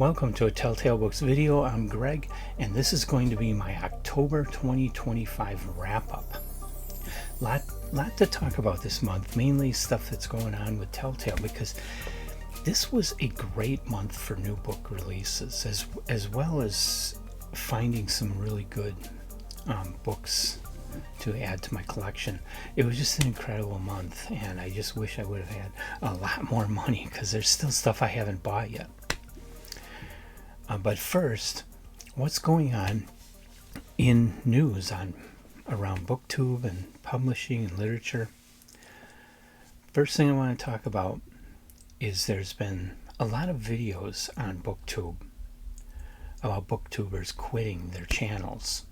Welcome to a Telltale Books video. I'm Greg, and this is going to be my October 2025 wrap-up. Lot to talk about this month, mainly stuff that's going on with Telltale, because this was a great month for new book releases, as well as finding some really good books to add to my collection. It was just an incredible month, and I just wish I would have had a lot more money, because there's still stuff I haven't bought yet. But first, what's going on in news around BookTube and publishing and literature? First thing I want to talk about is there's been a lot of videos on BookTube about booktubers quitting their channels.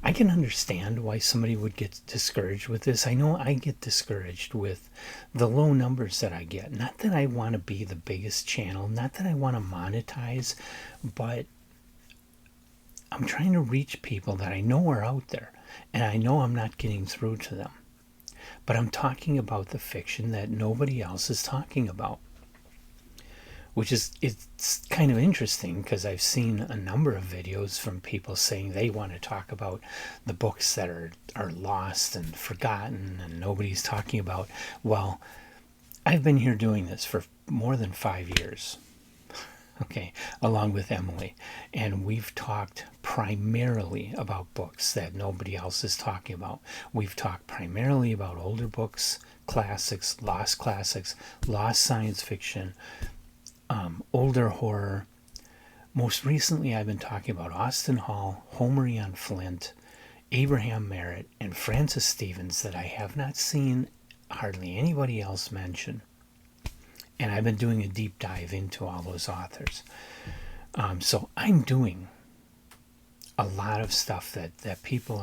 I can understand why somebody would get discouraged with this. I know I get discouraged with the low numbers that I get. Not that I want to be the biggest channel, not that I want to monetize, but I'm trying to reach people that I know are out there, and I know I'm not getting through to them. But I'm talking about the fiction that nobody else is talking about. It's kind of interesting, because I've seen a number of videos from people saying they want to talk about the books that are lost and forgotten and nobody's talking about. Well, I've been here doing this for more than 5 years, okay, along with Emily, and we've talked primarily about books that nobody else is talking about. We've talked primarily about older books, classics, lost science fiction, older horror. Most recently, I've been talking about Austen Hall, Homer Eon Flint, Abraham Merritt, and Francis Stevens that I have not seen hardly anybody else mention. And I've been doing a deep dive into all those authors. So I'm doing a lot of stuff that people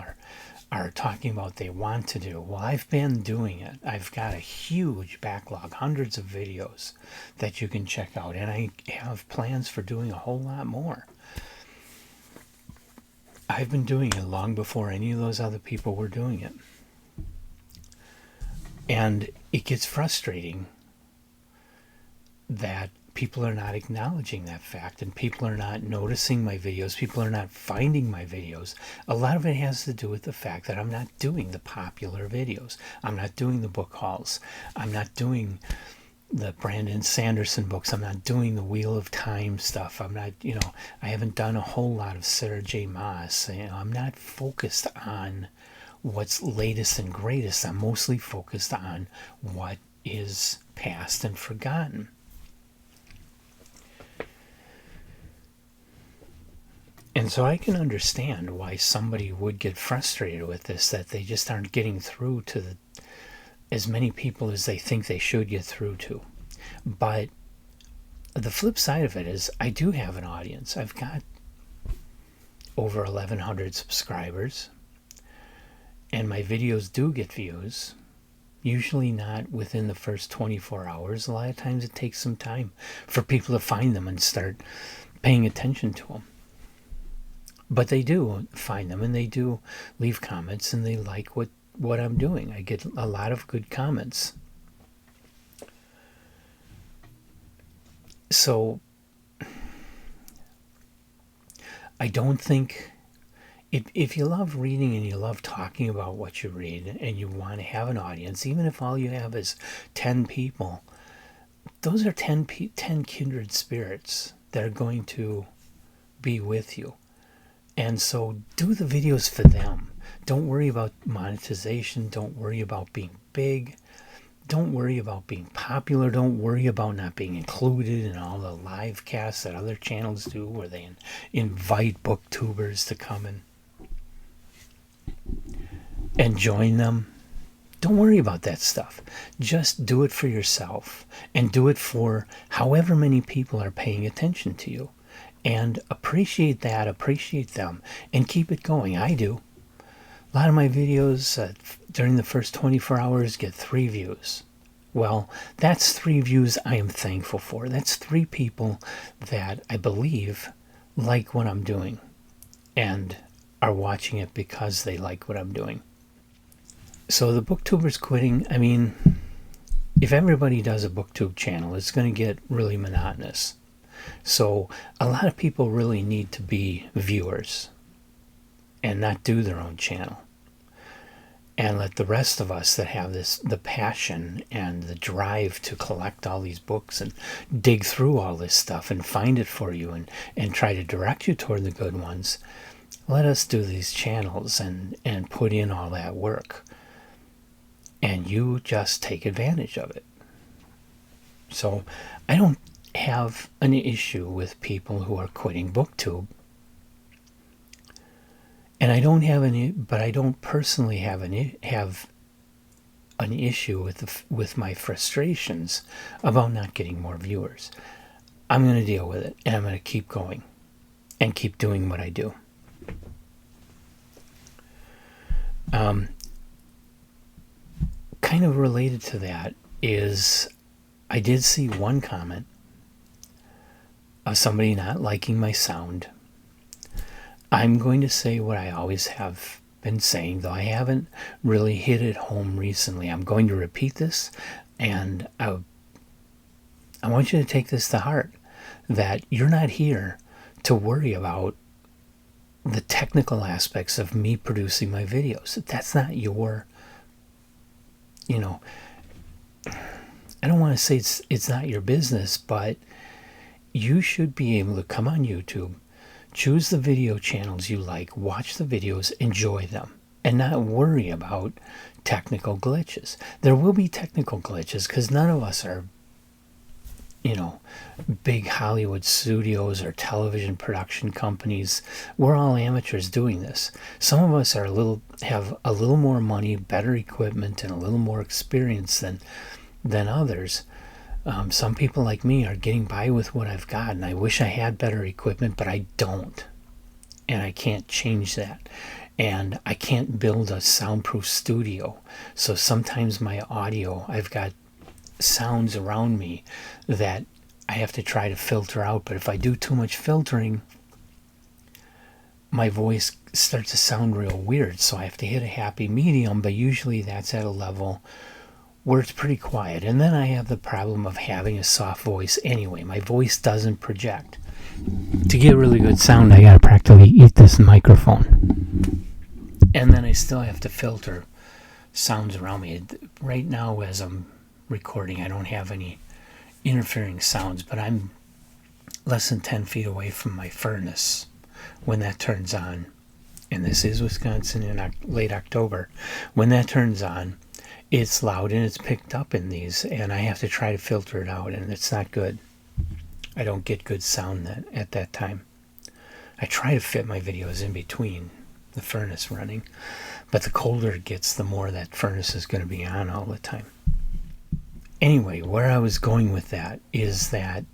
are talking about they want to do. Well, I've been doing it. I've got a huge backlog, hundreds of videos that you can check out, and I have plans for doing a whole lot more. I've been doing it long before any of those other people were doing it. And it gets frustrating that people are not acknowledging that fact, and people are not noticing my videos. People are not finding my videos. A lot of it has to do with the fact that I'm not doing the popular videos. I'm not doing the book hauls. I'm not doing the Brandon Sanderson books. I'm not doing the Wheel of Time stuff. I'm not, I haven't done a whole lot of Sarah J. Maas. I'm not focused on what's latest and greatest. I'm mostly focused on what is past and forgotten. And so I can understand why somebody would get frustrated with this, that they just aren't getting through to as many people as they think they should get through to. But the flip side of it is I do have an audience. I've got over 1,100 subscribers, and my videos do get views. Usually not within the first 24 hours. A lot of times it takes some time for people to find them and start paying attention to them. But they do find them, and they do leave comments, and they like what I'm doing. I get a lot of good comments. So I don't think, if you love reading and you love talking about what you read and you want to have an audience, even if all you have is 10 people, those are 10 kindred spirits that are going to be with you. And so do the videos for them. Don't worry about monetization. Don't worry about being big. Don't worry about being popular. Don't worry about not being included in all the live casts that other channels do, where they invite booktubers to come and join them. Don't worry about that stuff. Just do it for yourself, and do it for however many people are paying attention to you. And appreciate them, and keep it going. I do. A lot of my videos during the first 24 hours get 3 views. Well, that's 3 views I am thankful for. That's 3 people that I believe like what I'm doing and are watching it because they like what I'm doing. So the booktubers quitting, I mean, if everybody does a booktube channel, it's going to get really monotonous. So a lot of people really need to be viewers and not do their own channel, and let the rest of us that have the passion and the drive to collect all these books and dig through all this stuff and find it for you and try to direct you toward the good ones, let us do these channels and put in all that work, and you just take advantage of it. So I don't have an issue with people who are quitting BookTube, and I don't personally have an issue with my frustrations about not getting more viewers. I'm going to deal with it, and I'm going to keep going and keep doing what I do. Kind of related to that is, I did see one comment of somebody not liking my sound. I'm going to say what I always have been saying, though I haven't really hit it home recently. I'm going to repeat this, and I want you to take this to heart, that you're not here to worry about the technical aspects of me producing my videos. That's not your, I don't want to say it's not your business, but you should be able to come on YouTube, choose the video channels you like, watch the videos, enjoy them, and not worry about technical glitches. There will be technical glitches because none of us are, big Hollywood studios or television production companies. We're all amateurs doing this. Some of us have a little more money, better equipment, and a little more experience than others. Some people like me are getting by with what I've got, and I wish I had better equipment, but I don't, and I can't change that. And I can't build a soundproof studio, so sometimes my audio, I've got sounds around me that I have to try to filter out, but if I do too much filtering, my voice starts to sound real weird, so I have to hit a happy medium, but usually that's at a level where it's pretty quiet. And then I have the problem of having a soft voice anyway. My voice doesn't project. To get really good sound, I gotta practically eat this microphone. And then I still have to filter sounds around me. Right now, as I'm recording, I don't have any interfering sounds, but I'm less than 10 feet away from my furnace when that turns on. And this is Wisconsin in late October. When that turns on, it's loud and it's picked up in these, and I have to try to filter it out, and it's not good. I don't get good sound at that time. I try to fit my videos in between the furnace running, but the colder it gets, the more that furnace is going to be on all the time. Anyway, where I was going with that is that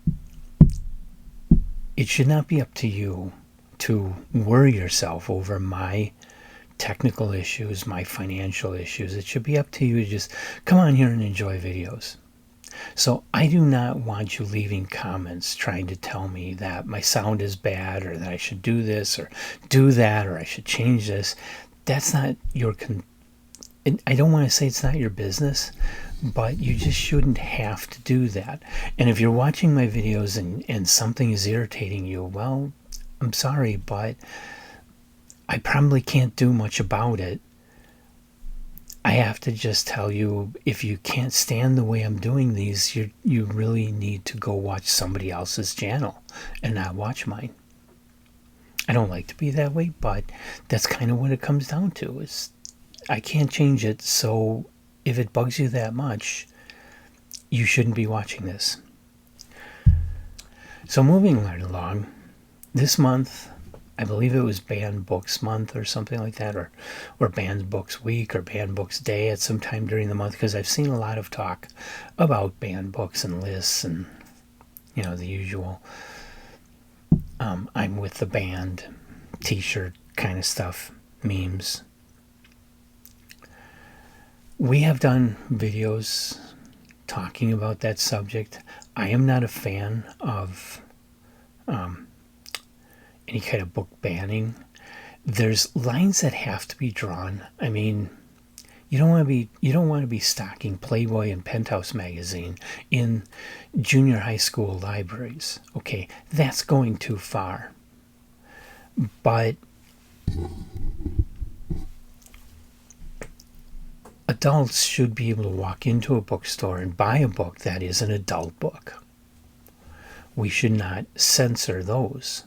it should not be up to you to worry yourself over my technical issues, my financial issues. It should be up to you to just come on here and enjoy videos. So I do not want you leaving comments trying to tell me that my sound is bad, or that I should do this or do that, or I should change this. That's not your I don't want to say it's not your business, but you just shouldn't have to do that. And if you're watching my videos and something is irritating you, well, I'm sorry, but I probably can't do much about it. I have to just tell you, if you can't stand the way I'm doing these, you really need to go watch somebody else's channel and not watch mine. I don't like to be that way, but that's kind of what it comes down to. Is I can't change it, so if it bugs you that much, you shouldn't be watching this. So moving right along, this month, I believe it was Banned Books Month or something like that, or Banned Books Week or Banned Books Day at some time during the month, because I've seen a lot of talk about banned books and lists and, the usual I'm with the band t-shirt kind of stuff, memes. We have done videos talking about that subject. I am not a fan of any kind of book banning. There's lines that have to be drawn. I mean, you don't want to be stocking Playboy and Penthouse magazine in junior high school libraries. Okay, that's going too far. But adults should be able to walk into a bookstore and buy a book that is an adult book. We should not censor those.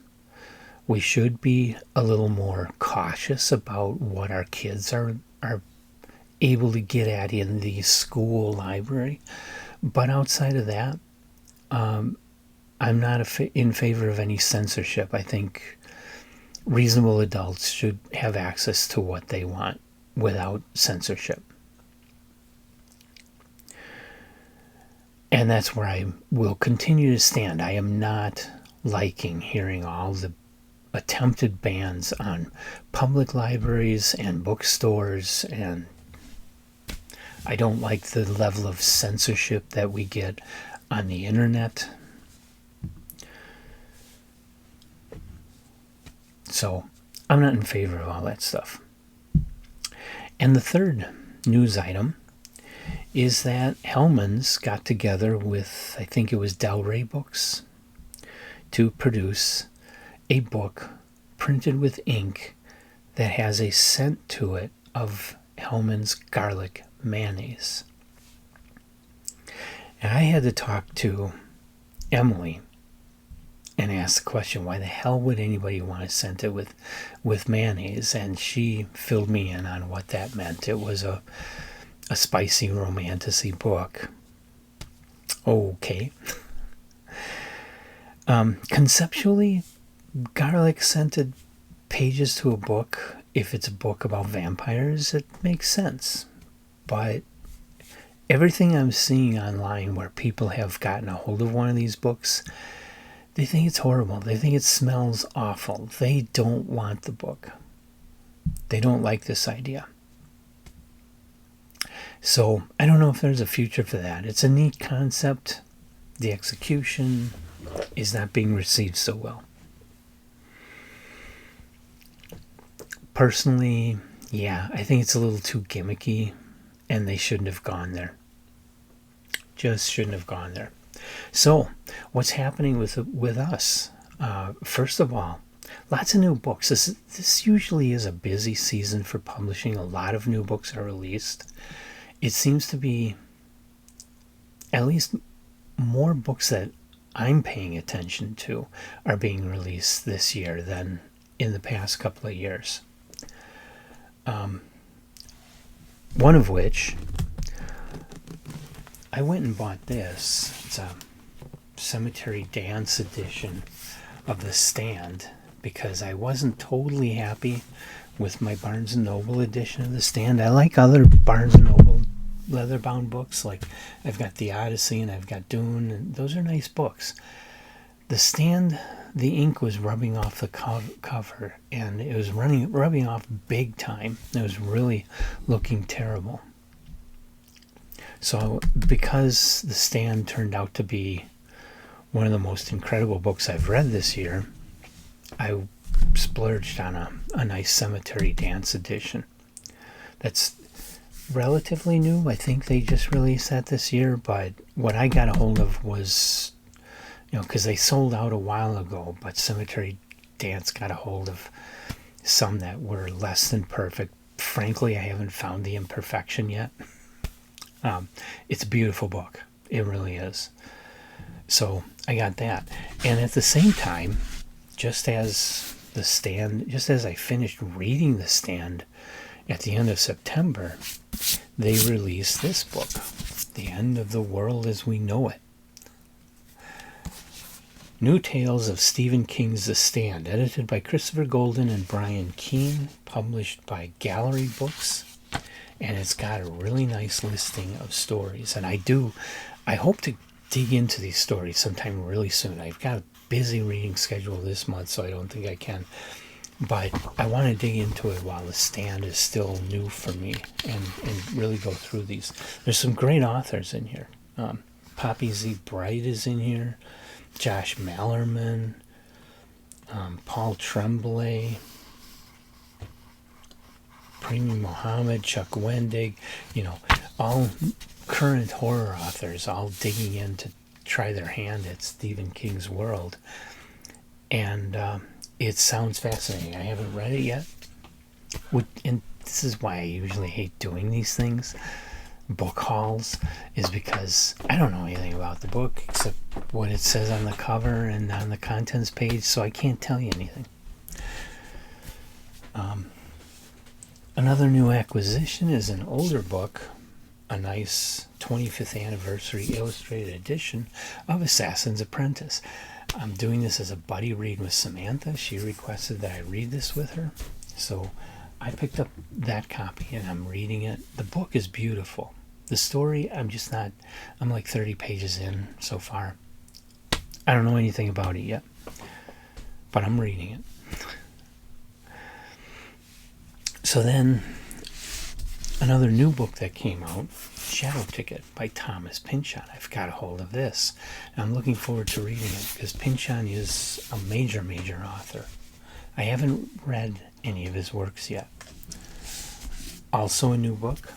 We should be a little more cautious about what our kids are able to get at in the school library. But outside of that, I'm not in favor of any censorship. I think reasonable adults should have access to what they want without censorship. And that's where I will continue to stand. I am not liking hearing all the attempted bans on public libraries and bookstores, and I don't like the level of censorship that we get on the internet. So I'm not in favor of all that stuff. And the third news item is that Hellman's got together with, I think it was Del Rey Books, to produce a book printed with ink that has a scent to it of Hellman's garlic mayonnaise. And I had to talk to Emily and ask the question, why the hell would anybody want to scent it with mayonnaise? And she filled me in on what that meant. It was a spicy romantasy book. Okay. Conceptually, garlic scented pages to a book, if it's a book about vampires, it makes sense. But everything I'm seeing online where people have gotten a hold of one of these books, they think it's horrible. They think it smells awful. They don't want the book. They don't like this idea. So I don't know if there's a future for that. It's a neat concept. The execution is not being received so well. Personally, yeah, I think it's a little too gimmicky, and they shouldn't have gone there. Just shouldn't have gone there. So, what's happening with us? First of all, lots of new books. This usually is a busy season for publishing. A lot of new books are released. It seems to be at least more books that I'm paying attention to are being released this year than in the past couple of years. One of which, I went and bought this. It's a Cemetery Dance edition of The Stand, because I wasn't totally happy with my Barnes & Noble edition of The Stand. I like other Barnes & Noble leather-bound books, like I've got The Odyssey and I've got Dune, and those are nice books. The Stand, the ink was rubbing off the cover, and it was rubbing off big time. It was really looking terrible. So because The Stand turned out to be one of the most incredible books I've read this year, I splurged on a nice Cemetery Dance edition. That's relatively new. I think they just released that this year, but what I got a hold of was, because they sold out a while ago, but Cemetery Dance got a hold of some that were less than perfect. Frankly, I haven't found the imperfection yet. It's a beautiful book. It really is. So I got that. And at the same time, just as I finished reading The Stand at the end of September, they released this book, The End of the World as We Know It. New Tales of Stephen King's The Stand, edited by Christopher Golden and Brian Keene, published by Gallery Books, and it's got a really nice listing of stories. And I hope to dig into these stories sometime really soon. I've got a busy reading schedule this month, so I don't think I can. But I want to dig into it while The Stand is still new for me, and really go through these. There's some great authors in here. Poppy Z. Brite is in here. Josh Malerman. Paul Tremblay. Fahimi Mohammed, Chuck Wendig, all current horror authors, all digging in to try their hand at Stephen King's world. And it sounds fascinating. I haven't read it yet. And this is why I usually hate doing these things, book hauls, is because I don't know anything about the book except what it says on the cover and on the contents page, so I can't tell you anything. Another new acquisition is an older book, a nice 25th anniversary illustrated edition of Assassin's Apprentice. I'm doing this as a buddy read with Samantha. She requested that I read this with her, so I picked up that copy and I'm reading it. The book is beautiful. The story, I'm like 30 pages in so far. I don't know anything about it yet, but I'm reading it. So then, another new book that came out, Shadow Ticket by Thomas Pynchon. I've got a hold of this. I'm looking forward to reading it because Pynchon is a major author. I haven't read any of his works yet. Also a new book,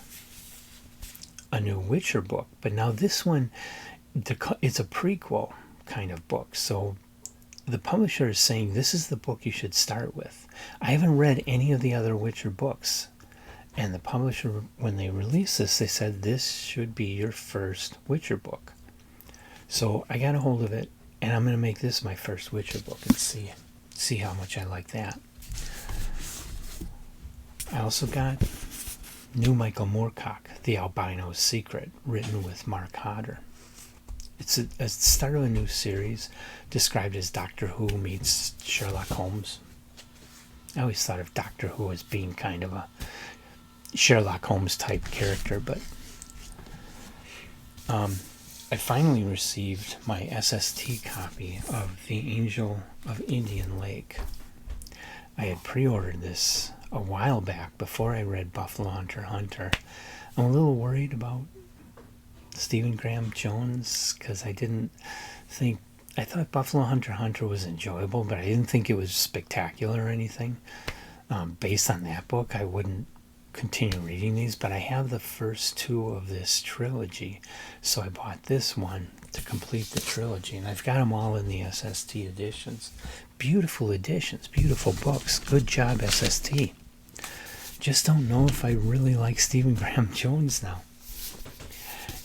a new Witcher book, but now this one, it's a prequel kind of book. So the publisher is saying this is the book you should start with. I haven't read any of the other Witcher books. And the publisher, when they released this, they said this should be your first Witcher book. So I got a hold of it, and I'm going to make this my first Witcher book and see how much I like that. I also got new Michael Moorcock, The Albino's Secret, written with Mark Hodder. It's a start of a new series described as Doctor Who meets Sherlock Holmes. I always thought of Doctor Who as being kind of a Sherlock Holmes type character, but I finally received my SST copy of The Angel of Indian Lake. I had pre-ordered this a while back before I read Buffalo Hunter Hunter. I'm a little worried about Stephen Graham Jones because I thought Buffalo Hunter Hunter was enjoyable, but I didn't think it was spectacular or anything. Based on that book, I wouldn't continue reading these, but I have the first two of this trilogy, so I bought this one to complete the trilogy, and I've got them all in the SST editions. Beautiful editions, beautiful books. Good job, SST. Just don't know if I really like Stephen Graham Jones now.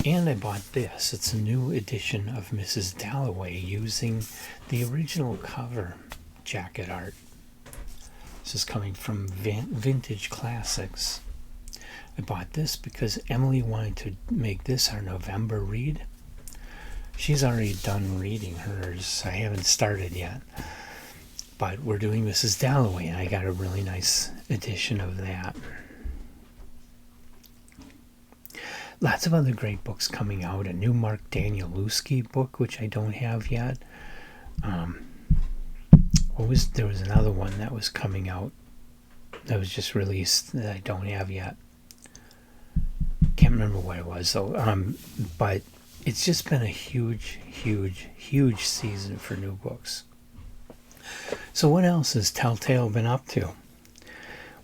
And I bought this. It's a new edition of Mrs. Dalloway using the original cover jacket art. This is coming from Vintage Classics. I bought this because Emily wanted to make this our November read. She's already done reading hers. I haven't started yet. But we're doing Mrs. Dalloway, and I got a really nice edition of that. Lots of other great books coming out. A new Mark Danielewski book, which I don't have yet. There was another one that was coming out that was just released that I don't have yet. Can't remember what it was though. But it's just been a huge season for new books. So what else has Telltale been up to?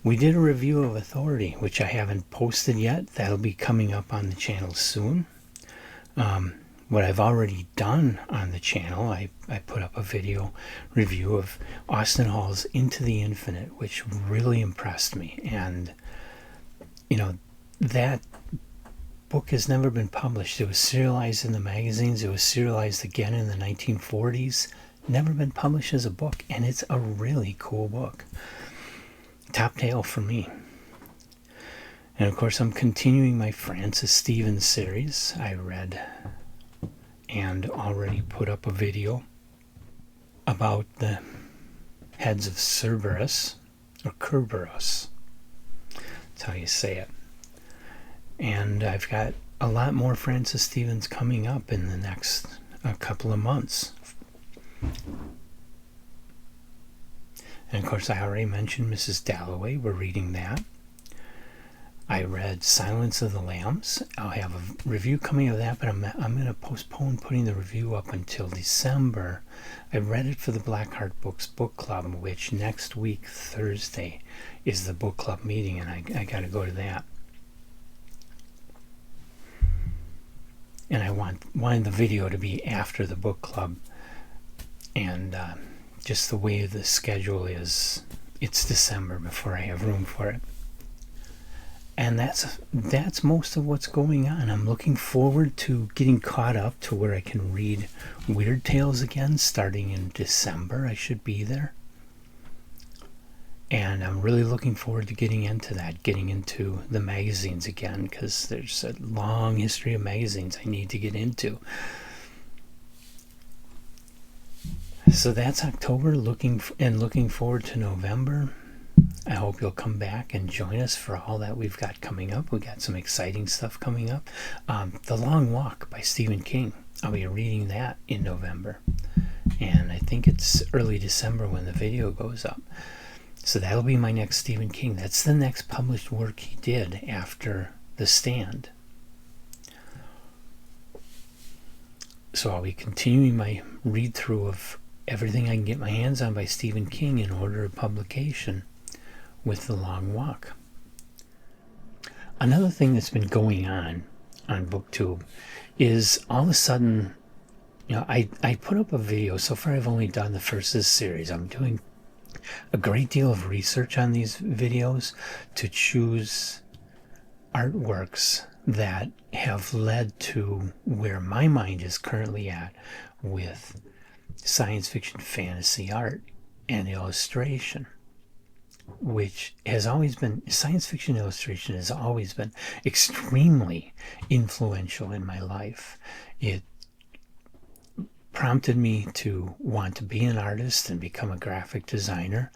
We did a review of Authority, which I haven't posted yet. That'll be coming up on the channel soon. What I've already done on the channel, I put up a video review of Austin Hall's Into the Infinite, which really impressed me. And, that book has never been published. It was serialized in the magazines. It was serialized again in the 1940s. Never been published as a book, and it's a really cool book. Top tale for me. And of course, I'm continuing my Francis Stevens series. I read and already put up a video about the heads of Cerberus, or Kerberos. That's how you say it. And I've got a lot more Francis Stevens coming up in the next couple of months. And of course, I already mentioned Mrs. Dalloway. We're reading that. I I read Silence of the Lambs. I'll have a review coming of that, but I'm going to postpone putting the review up until December. I read it for the Blackheart Books book club, which next week, Thursday, is the book club meeting, and I got to go to that. And I wanted the video to be after the book club, and just the way the schedule is, it's December before I have room for it. And that's most of what's going on. I'm looking forward to getting caught up to where I can read Weird Tales again starting in December. I should be there. And I'm really looking forward to getting into that, getting into the magazines again, because there's a long history of magazines I need to get into. So that's October, looking forward to November. I hope you'll come back and join us for all that we've got coming up. We got some exciting stuff coming up. The Long Walk by Stephen King. I'll be reading that in November. And I think it's early December when the video goes up. So that'll be my next Stephen King. That's the next published work he did after The Stand. So I'll be continuing my read-through of everything I can get my hands on by Stephen King in order of publication with The Long Walk. Another thing that's been going on BookTube is all of a sudden, I put up a video. So far I've only done the first of the series. I'm doing a great deal of research on these videos to choose artworks that have led to where my mind is currently at with science fiction fantasy art and illustration, which has always been, science fiction illustration has always been extremely influential in my life. It prompted me to want to be an artist and become a graphic designer.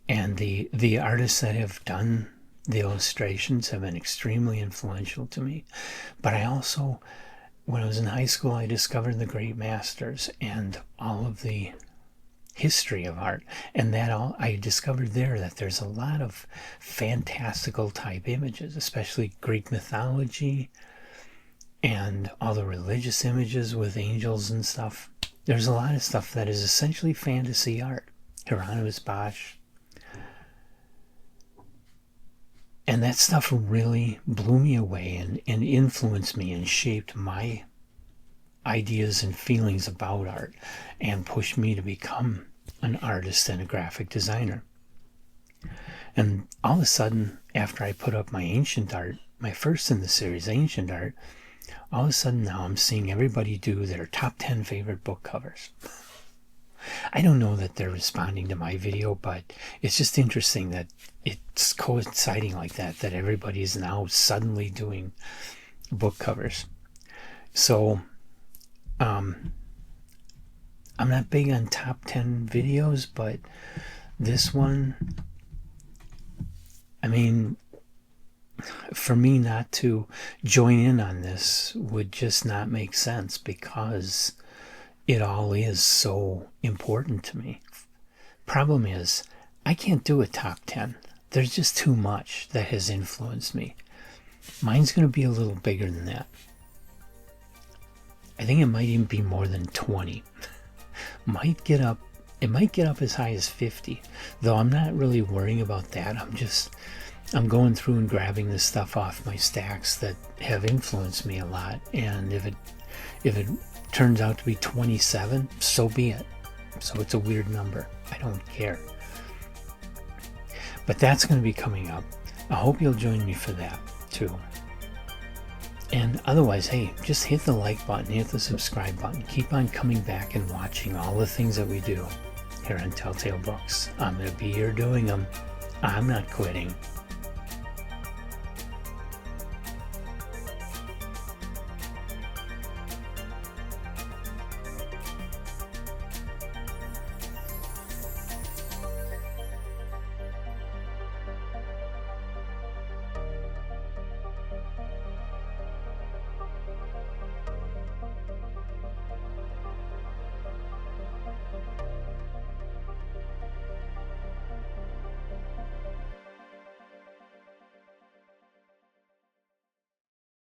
And the artists that have done the illustrations have been extremely influential to me. But I also, when I was in high school, I discovered the great masters and all of the history of art, and I discovered there that there's a lot of fantastical type images, especially Greek mythology and all the religious images with angels and stuff. There's a lot of stuff that is essentially fantasy art. Hieronymus Bosch. And that stuff really blew me away and influenced me and shaped my ideas and feelings about art and pushed me to become an artist and a graphic designer. And all of a sudden, after I put up my ancient art, my first in the series, ancient art, all of a sudden now I'm seeing everybody do their top 10 favorite book covers. I don't know that they're responding to my video, but it's just interesting that it's coinciding like that everybody is now suddenly doing book covers. So I'm not big on top 10 videos, but this one, I mean, for me not to join in on this would just not make sense, because it all is so important to me. Problem is, I can't do a top 10. There's just too much that has influenced me. Mine's going to be a little bigger than that. I think it might even be more than 20. It might get up as high as 50, though I'm not really worrying about that. I'm going through and grabbing this stuff off my stacks that have influenced me a lot, and if it turns out to be 27, so be it. So it's a weird number. I don't care. But that's going to be coming up. I hope you'll join me for that too. And otherwise, hey, just hit the like button, hit the subscribe button. Keep on coming back and watching all the things that we do here on Telltale Books. I'm going to be here doing them. I'm not quitting.